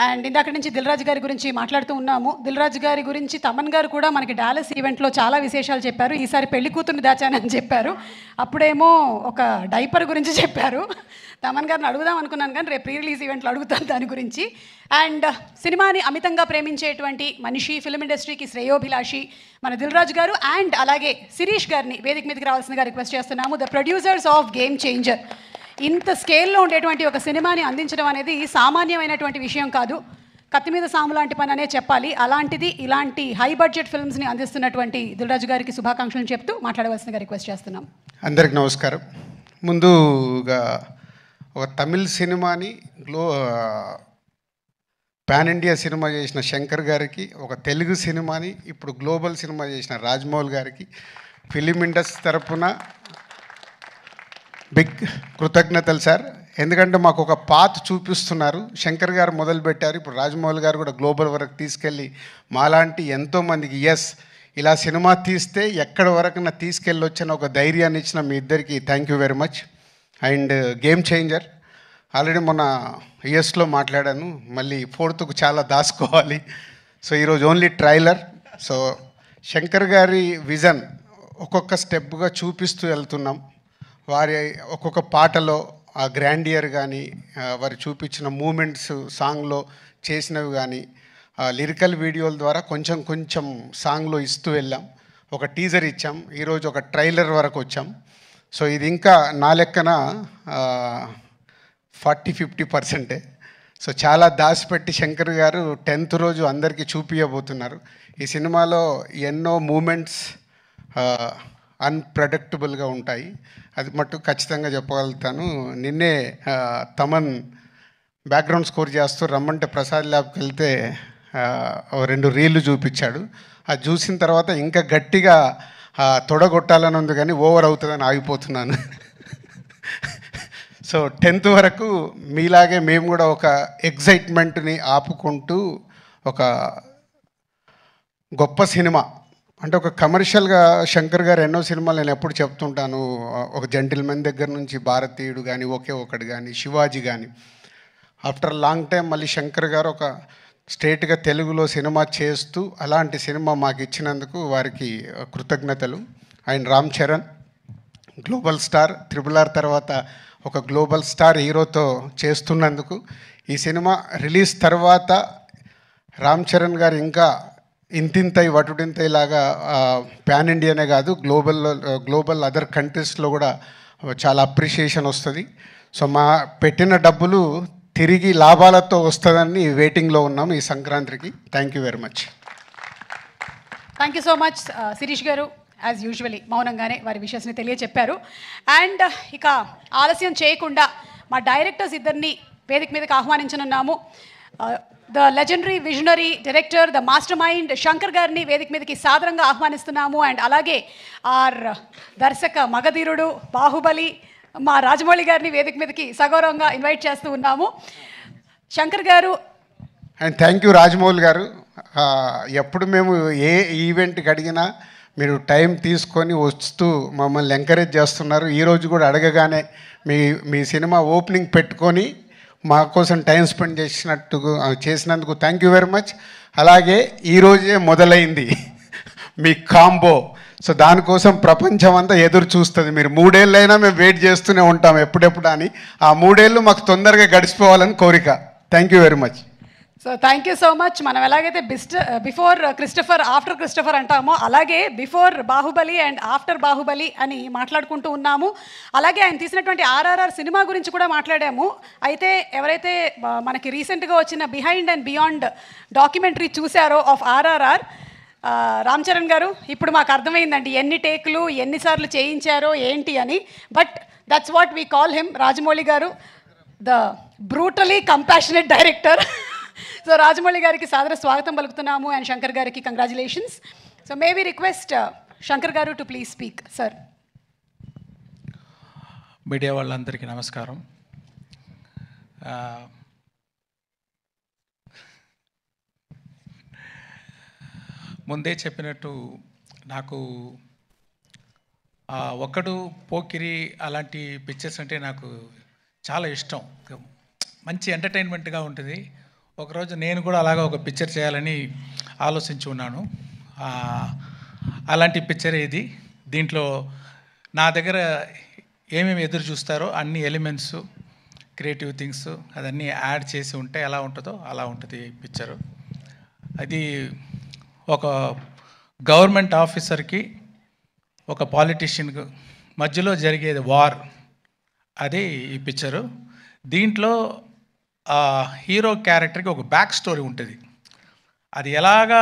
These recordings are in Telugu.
అండ్ ఇందాక నుంచి దిల్ రాజు గారి గురించి మాట్లాడుతూ ఉన్నాము. దిల్ రాజు గారి గురించి తమన్ గారు కూడా మనకి డాలస్ ఈవెంట్లో చాలా విశేషాలు చెప్పారు. ఈసారి పెళ్లి కూతుర్ని దాచానని చెప్పారు. అప్పుడేమో ఒక డైపర్ గురించి చెప్పారు. తమన్ గారిని అడుగుదాం అనుకున్నాను కానీ రేపు ప్రీ రిలీజ్ ఈవెంట్లో అడుగుతాను దాని గురించి. అండ్ సినిమాని అమితంగా ప్రేమించేటువంటి మనిషి, ఫిల్మ్ ఇండస్ట్రీకి శ్రేయోభిలాషి మన దిల్ రాజు గారు అండ్ అలాగే శిరీష్ గారిని వేదిక మీదకి రావాల్సిందిగా రిక్వెస్ట్ చేస్తున్నాము. The producers of game changer. ఇంత స్కేల్లో ఉండేటువంటి ఒక సినిమాని అందించడం అనేది సామాన్యమైనటువంటి విషయం కాదు. కత్తి మీద సాము లాంటి పని అనే చెప్పాలి. అలాంటిది ఇలాంటి హై బడ్జెట్ ఫిల్మ్స్ని అందిస్తున్నటువంటి దిల్ రాజు గారికి శుభాకాంక్షలు చెప్తూ మాట్లాడవలసిందిగా రిక్వెస్ట్ చేస్తున్నాం. అందరికి నమస్కారం. ముందుగా ఒక తమిళ్ సినిమాని పాన్ ఇండియా సినిమా చేసిన శంకర్ గారికి, ఒక తెలుగు సినిమాని ఇప్పుడు గ్లోబల్ సినిమా చేసిన రాజమౌళి గారికి ఫిలిం ఇండస్ట్రీ తరఫున బిగ్ కృతజ్ఞతలు సార్. ఎందుకంటే మాకు ఒక పాత్ చూపిస్తున్నారు. శంకర్ గారు మొదలుపెట్టారు, ఇప్పుడు రాజమౌళి గారు కూడా గ్లోబల్ వరకు తీసుకెళ్ళి మాలాంటి ఎంతోమందికి ఇలా సినిమా తీస్తే ఎక్కడి వరకు తీసుకెళ్ళొచ్చని ఒక ధైర్యాన్ని ఇచ్చిన మీ ఇద్దరికి thank you very much. And game changer already మొన్న యూఎస్లో మాట్లాడాను, మళ్ళీ 4th చాలా దాచుకోవాలి. సో ఈరోజు ఓన్లీ ట్రైలర్. సో శంకర్ గారి విజన్ ఒక్కొక్క స్టెప్గా చూపిస్తూ వెళ్తున్నాం. వారి ఒక్కొక్క పాటలో ఆ గ్రాండియర్ కానీ, వారు చూపించిన మూమెంట్స్ సాంగ్లో చేసినవి కానీ, లిరికల్ వీడియోల ద్వారా కొంచెం కొంచెం సాంగ్లో ఇస్తూ వెళ్ళాం. ఒక టీజర్ ఇచ్చాం, ఈరోజు ఒక ట్రైలర్ వరకు వచ్చాం. సో ఇది ఇంకా నా లెక్కన 40-50%. సో చాలా దాచిపెట్టి శంకర్ గారు 10th రోజు అందరికీ చూపించబోతున్నారు. ఈ సినిమాలో ఎన్నో మూమెంట్స్ అన్ప్రెడిక్టబుల్గా ఉంటాయి, అది మట్టు ఖచ్చితంగా చెప్పగలుగుతాను. నిన్నే తమన్ బ్యాక్గ్రౌండ్ స్కోర్ చేస్తూ రమ్మంటే ప్రసాద్ ల్యాబ్కి వెళ్తే 2 రీళ్లు చూపించాడు. అది చూసిన తర్వాత ఇంకా గట్టిగా తొడగొట్టాలని ఉంది కానీ ఓవర్ అవుతుందని ఆగిపోతున్నాను. సో 10th వరకు మీలాగే మేము కూడా ఒక ఎగ్జైట్మెంట్ని ఆపుకుంటూ ఒక గొప్ప సినిమా అంటే ఒక కమర్షియల్గా శంకర్ గారు ఎన్నో సినిమాలు నేను ఎప్పుడు చెప్తుంటాను. ఒక జెంటిల్మెన్ దగ్గర నుంచి భారతీయుడు కానీ, ఒకే ఒకటి కానీ, శివాజీ కానీ, ఆఫ్టర్ లాంగ్ టైం మళ్ళీ శంకర్ గారు ఒక స్ట్రేట్గా తెలుగులో సినిమా చేస్తూ అలాంటి సినిమా మాకు ఇచ్చినందుకు వారికి కృతజ్ఞతలు. And Ram Charan global star, RRR తర్వాత ఒక గ్లోబల్ స్టార్ హీరోతో చేస్తున్నందుకు, ఈ సినిమా రిలీజ్ తర్వాత రామ్ చరణ్ గారు ఇంకా ఇంతింతై వటుడింతై లాగా పాన్ ఇండియానే కాదు గ్లోబల్ అదర్ కంట్రీస్లో కూడా చాలా అప్రిషియేషన్ వస్తుంది. సో మా పెట్టిన డబ్బులు తిరిగి లాభాలతో వస్తుందని వెయిటింగ్లో ఉన్నాము ఈ సంక్రాంతికి. Thank you very much. Thank you so much Shirish garu. As usually మౌనంగానే వారి విషయాన్ని తెలియచెప్పారు. అండ్ ఇక ఆలస్యం చేయకుండా మా డైరెక్టర్స్ ఇద్దరిని వేదిక మీదకి ఆహ్వానించనున్నాము. The legendary visionary director, the mastermind Shankar గారిని వేదిక మీదకి సాదరంగా ఆహ్వానిస్తున్నాము. అండ్ అలాగే ఆర్ దర్శక మగధీరుడు బాహుబలి మా రాజమౌళి గారిని వేదిక మీదకి సగౌరవంగా ఇన్వైట్ చేస్తూ ఉన్నాము. Shankar garu and thank you Rajamouli గారు. ఎప్పుడు మేము ఏ ఈవెంట్కి అడిగినా మీరు టైం తీసుకొని వస్తూ మమ్మల్ని ఎంకరేజ్ చేస్తున్నారు. ఈరోజు కూడా అడగగానే మీ సినిమా ఓపెనింగ్ పెట్టుకొని మా కోసం టైం స్పెండ్ చేసినందుకు థ్యాంక్ యూ వెరీ మచ్. అలాగే ఈరోజే మొదలైంది మీ కాంబో. సో దానికోసం ప్రపంచం అంతా ఎదురు చూస్తుంది. మీరు 3 ఏళ్ళైనా మేము వెయిట్ చేస్తూనే ఉంటాం ఎప్పుడెప్పుడు అని. ఆ 3 ఏళ్ళు మాకు తొందరగా గడిచిపోవాలని కోరిక. Thank you very much. So thank you so much. మనం ఎలాగైతే బిఫోర్ క్రిస్టఫర్ ఆఫ్టర్ క్రిస్టఫర్ అంటామో అలాగే before Baahubali and after Baahubali అని మాట్లాడుకుంటూ ఉన్నాము. అలాగే ఆయన తీసినటువంటి RRR సినిమా గురించి కూడా మాట్లాడాము. అయితే ఎవరైతే మనకి రీసెంట్గా వచ్చిన బిహైండ్ అండ్ బియాండ్ డాక్యుమెంటరీ చూశారో ఆఫ్ RRR, రామ్ చరణ్ గారు ఇప్పుడు మాకు అర్థమైందండి ఎన్ని టేకులు ఎన్నిసార్లు చేయించారో ఏంటి అని. But that's what we call him. Rajamouli garu the brutally compassionate director. So Rajamouli గారికి సాదర స్వాగతం పలుకుతున్నాము అండ్ శంకర్ గారికి congratulations. So may we request Shankar garu to please speak. Sir. Media వాళ్ళందరికీ నమస్కారం. ముందే చెప్పినట్టు నాకు ఒక్కడు పోకిరి అలాంటి పిక్చర్స్ అంటే నాకు చాలా ఇష్టం. మంచి ఎంటర్టైన్మెంట్గా ఉంటుంది. ఒకరోజు నేను కూడా అలాగా ఒక పిక్చర్ చేయాలని ఆలోచించి ఉన్నాను. అలాంటి పిక్చర్ ఇది. దీంట్లో నా దగ్గర ఏమేమి ఎదురు చూస్తారో అన్ని ఎలిమెంట్స్, క్రియేటివ్ థింగ్స్ అదన్నీ యాడ్ చేసి ఉంటే ఎలా ఉంటుందో అలా ఉంటుంది పిక్చరు. అది ఒక గవర్నమెంట్ ఆఫీసర్కి ఒక పాలిటీషియన్కి మధ్యలో జరిగేది వార్, అది ఈ పిక్చరు. దీంట్లో హీరో క్యారెక్టర్కి ఒక బ్యాక్ స్టోరీ ఉంటుంది. అది ఎలాగా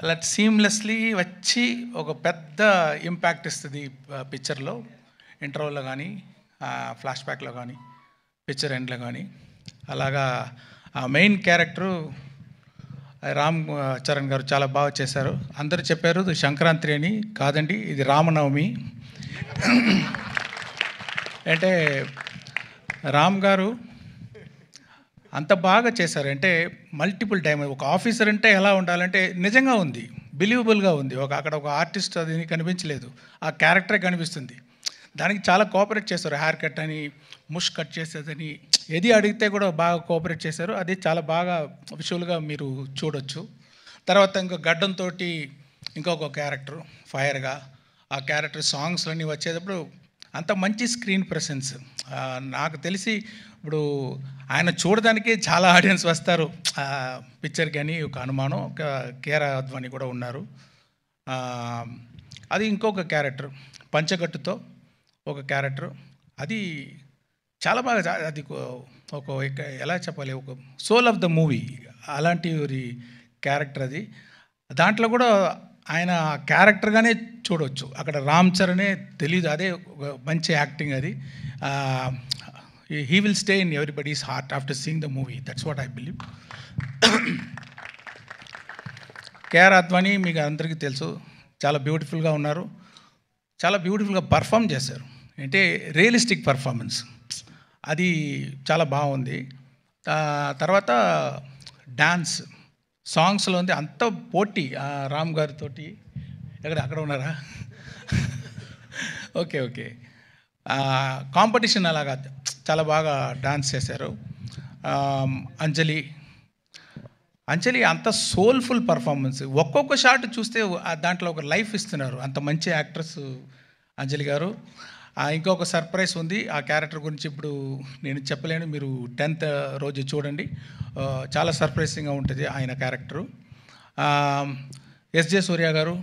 అలా సీమ్లెస్లీ వచ్చి ఒక పెద్ద ఇంపాక్ట్ ఇస్తుంది పిక్చర్లో. ఇంటర్వల్లో కానీ, ఫ్లాష్ బ్యాక్లో కానీ, పిక్చర్ ఎండ్లో కానీ. అలాగా ఆ మెయిన్ క్యారెక్టరు రామ్ చరణ్ గారు చాలా బాగా చేశారు. అందరూ చెప్పారు ఇది సంక్రాంతి అని. కాదండి, ఇది రామనవమి. అంటే రామ్ గారు అంత బాగా చేశారు. అంటే మల్టిపుల్ టైం ఒక ఆఫీసర్ అంటే ఎలా ఉండాలంటే నిజంగా ఉంది, బిలీవబుల్గా ఉంది. అక్కడ ఒక ఆర్టిస్ట్ అది కనిపించలేదు, ఆ క్యారెక్టరే కనిపిస్తుంది. దానికి చాలా కోఆపరేట్ చేశారు. హెయిర్ కట్ అని, ముష్ కట్ చేసేదని, ఏది అడిగితే కూడా బాగా కోఆపరేట్ చేశారు. అది చాలా బాగా విజువల్గా మీరు చూడొచ్చు. తర్వాత ఇంకో గడ్డంతో ఇంకొక క్యారెక్టర్ ఫైర్గా, ఆ క్యారెక్టర్ సాంగ్స్లన్నీ వచ్చేటప్పుడు అంత మంచి స్క్రీన్ ప్రెసెన్స్. నాకు తెలిసి ఇప్పుడు ఆయన చూడడానికే చాలా ఆడియన్స్ వస్తారు పిక్చర్కి అని ఒక అనుమానం. ఒక కేరా అద్వాని కూడా ఉన్నారు. అది ఇంకొక క్యారెక్టర్ పంచగట్టుతో ఒక క్యారెక్టర్, అది చాలా బాగా, అది ఒక ఎలా చెప్పాలి, ఒక సోల్ ఆఫ్ ద మూవీ అలాంటి క్యారెక్టర్ అది. దాంట్లో కూడా ఆయన క్యారెక్టర్గానే చూడవచ్చు. అక్కడ రామ్ చరణే తెలీదు, అదే ఒక మంచి యాక్టింగ్ అది. He will stay in everybody's heart after seeing the movie. That's what I believe. K R Advani మీకు అందరికీ తెలుసు, చాలా బ్యూటిఫుల్గా ఉన్నారు, చాలా బ్యూటిఫుల్గా పర్ఫామ్ చేశారు. అంటే రియలిస్టిక్ పర్ఫార్మెన్స్, అది చాలా బాగుంది. తర్వాత డాన్స్ సాంగ్స్లో ఉంది అంత పోటీ. రామ్ గారితో అక్కడ ఉన్నారా? Okay okay. కాంపిటీషన్ అలాగా చాలా బాగా డాన్స్ చేశారు. అంజలి అంత సోల్ఫుల్ పర్ఫార్మెన్స్. ఒక్కొక్క షాట్ చూస్తే దాంట్లో ఒక లైఫ్ ఇస్తున్నారు. అంత మంచి యాక్ట్రెస్ అంజలి గారు. ఇంకొక సర్ప్రైజ్ ఉంది ఆ క్యారెక్టర్ గురించి, ఇప్పుడు నేను చెప్పలేను, మీరు 10th రోజు చూడండి. చాలా సర్ప్రైజింగ్గా ఉంటుంది ఆయన క్యారెక్టరు. ఎస్జే సూర్య గారు,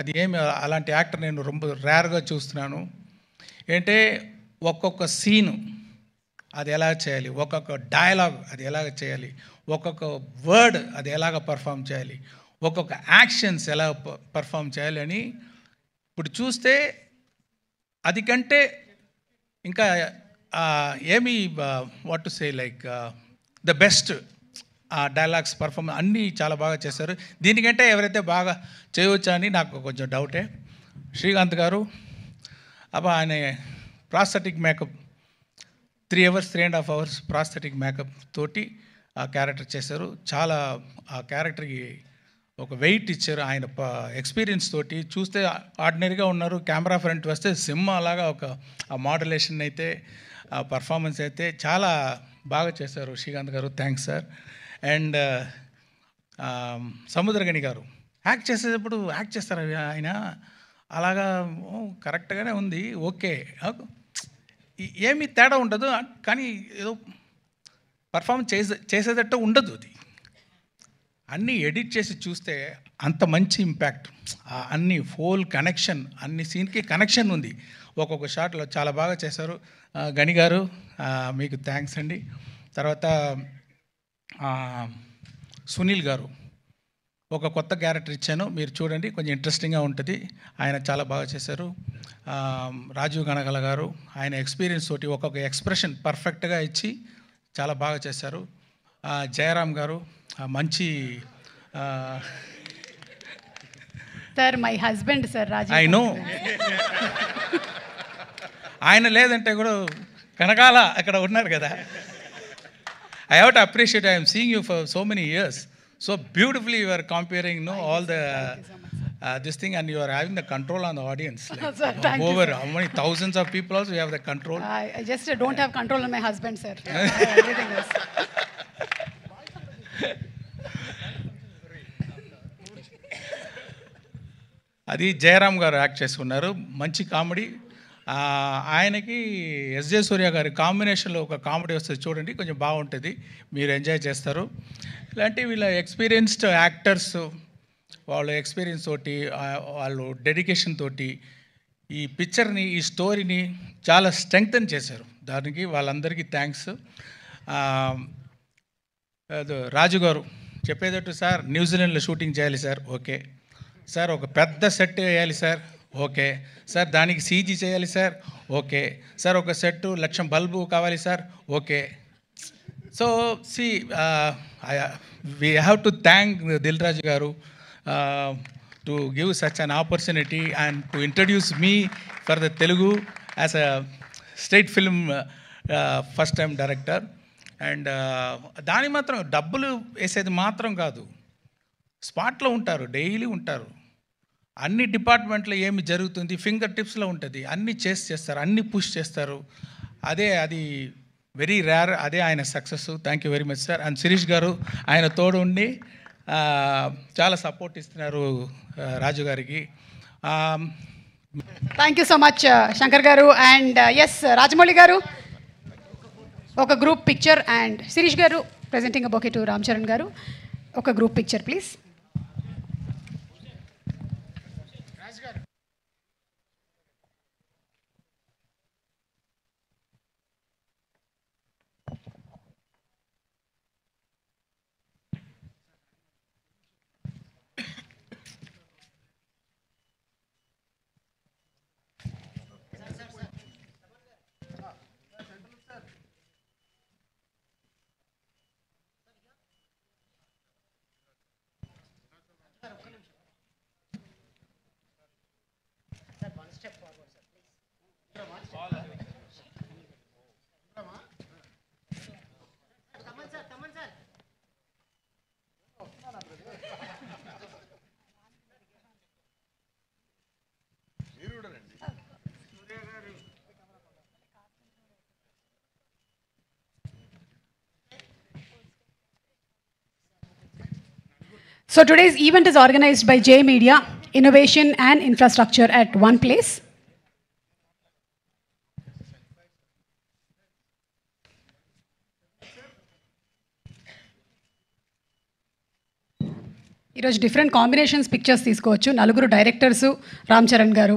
అది ఏమి అలాంటి యాక్టర్ నేను ரொம்ப రేర్గా చూస్తున్నాను. ఏంటంటే ఒక్కొక్క సీను అది ఎలా చేయాలి, ఒక్కొక్క డైలాగ్ అది ఎలాగ చేయాలి, ఒక్కొక్క వర్డ్ అది ఎలాగ పర్ఫామ్ చేయాలి, ఒక్కొక్క యాక్షన్స్ ఎలా పర్ఫామ్ చేయాలి అని ఇప్పుడు చూస్తే అది కంటే ఇంకా ఏమి what to say like the best dialogues performance అన్నీ చాలా బాగా చేశారు. దీనికంటే ఎవరైతే బాగా చేయవచ్చా అని నాకు కొంచెం డౌటే. శ్రీకాంత్ గారు ఆయన prosthetic makeup 3 hours 3.5 hours prosthetic makeup తోటి ఆ క్యారెక్టర్ చేశారు. చాలా ఆ క్యారెక్టర్కి ఒక వెయిట్ ఇచ్చారు. ఆయన ఎక్స్పీరియన్స్ తోటి చూస్తే ఆర్డినరీగా ఉన్నారు, కెమెరా ఫ్రంట్ వస్తే సినిమా అలాగా ఒక ఆ మోడ్యులేషన్ అయితే, ఆ పర్ఫార్మెన్స్ అయితే చాలా బాగా చేశారు శ్రీకాంత్ గారు. Thanks sir. అండ్ సముద్రగని గారు యాక్ట్ చేసేటప్పుడు యాక్ట్ చేస్తారు ఆయన అలాగా కరెక్ట్గానే ఉంది, ఓకే, ఏమీ తేడా ఉండదు, కానీ ఏదో పర్ఫామ్ చేసేటట్టు ఉండదు. అది అన్నీ ఎడిట్ చేసి చూస్తే అంత మంచి ఇంపాక్ట్, అన్ని ఫోల్ కనెక్షన్, అన్ని సీన్కి కనెక్షన్ ఉంది. ఒక్కొక్క షాట్లో చాలా బాగా చేశారు. గని గారు మీకు థ్యాంక్స్ అండి. తర్వాత సునీల్ గారు ఒక కొత్త క్యారెక్టర్ ఇచ్చాను, మీరు చూడండి, కొంచెం ఇంట్రెస్టింగ్గా ఉంటుంది. ఆయన చాలా బాగా చేశారు. రాజీవ్ గణగల గారు ఆయన ఎక్స్పీరియన్స్ తోటి ఒక్కొక్క ఎక్స్ప్రెషన్ పర్ఫెక్ట్గా ఇచ్చి చాలా బాగా చేశారు. జయరామ్ గారు మంచి sir my husband sir Rajeev. I know. ఆయన లేదంటే కూడా కనకాల అక్కడ ఉన్నారు కదా. I have to appreciate. I am seeing you for so many years. So beautifully you are comparing, all the this thing, and you are having the control on the audience. Like, Sir, thank over you, how many thousands of people also you have the control. I just don't have control on my husband, sir. Everything else. అది జయరామ్ గారు యాక్ట్ చేసుకున్నారు, మంచి కామెడీ. ఆయనకి ఎస్జే సూర్య గారి కాంబినేషన్లో ఒక కామెడీ వస్తుంది చూడండి, కొంచెం బాగుంటుంది, మీరు ఎంజాయ్ చేస్తారు. ఇలాంటి వీళ్ళ ఎక్స్పీరియన్స్డ్ యాక్టర్స్ వాళ్ళ ఎక్స్పీరియన్స్ తోటి వాళ్ళు డెడికేషన్ తోటి ఈ పిక్చర్ని, ఈ స్టోరీని చాలా స్ట్రెంగ్తన్ చేశారు. దానికి వాళ్ళందరికీ థ్యాంక్స్. రాజు గారు చెప్పేటట్టు, సార్ న్యూజిలాండ్లో షూటింగ్ చేయాలి సార్, ఓకే సార్. ఒక పెద్ద సెట్ వేయాలి సార్, ఓకే సార్. దానికి సీజీ చేయాలి సార్, ఓకే సార్. ఒక సెట్ 1,00,000 బల్బు కావాలి sir, okay. So see we have to thank Dil Raju garu to give such an opportunity and to introduce me for the Telugu as a state film first time director. And దాని మాత్రం డబ్బులు వేసేది మాత్రం కాదు, స్పాట్లో ఉంటారు, డైలీ ఉంటారు, అన్ని డిపార్ట్మెంట్లో ఏమి జరుగుతుంది ఫింగర్ టిప్స్లో ఉంటుంది, అన్నీ చేస్తారు, అన్నీ పుష్ చేస్తారు. అది వెరీ రేర్, అదే ఆయన success. Thank you very much sir. And Shirish garu ఆయన తోడు ఉండి చాలా సపోర్ట్ ఇస్తున్నారు రాజు గారికి. Thank you so much Shankar garu. And yes Rajamouli గారు ఒక గ్రూప్ పిక్చర్, అండ్ శిరీష్ గారు presenting a bouquet to Ram Charan గారు. ఒక group picture please. So today's event is organized by J Media, Innovation and Infrastructure at one place. ఈరోజు డిఫరెంట్ కాంబినేషన్స్ పిక్చర్స్ తీసుకోవచ్చు. 4 డైరెక్టర్సు, రామ్ చరణ్ గారు,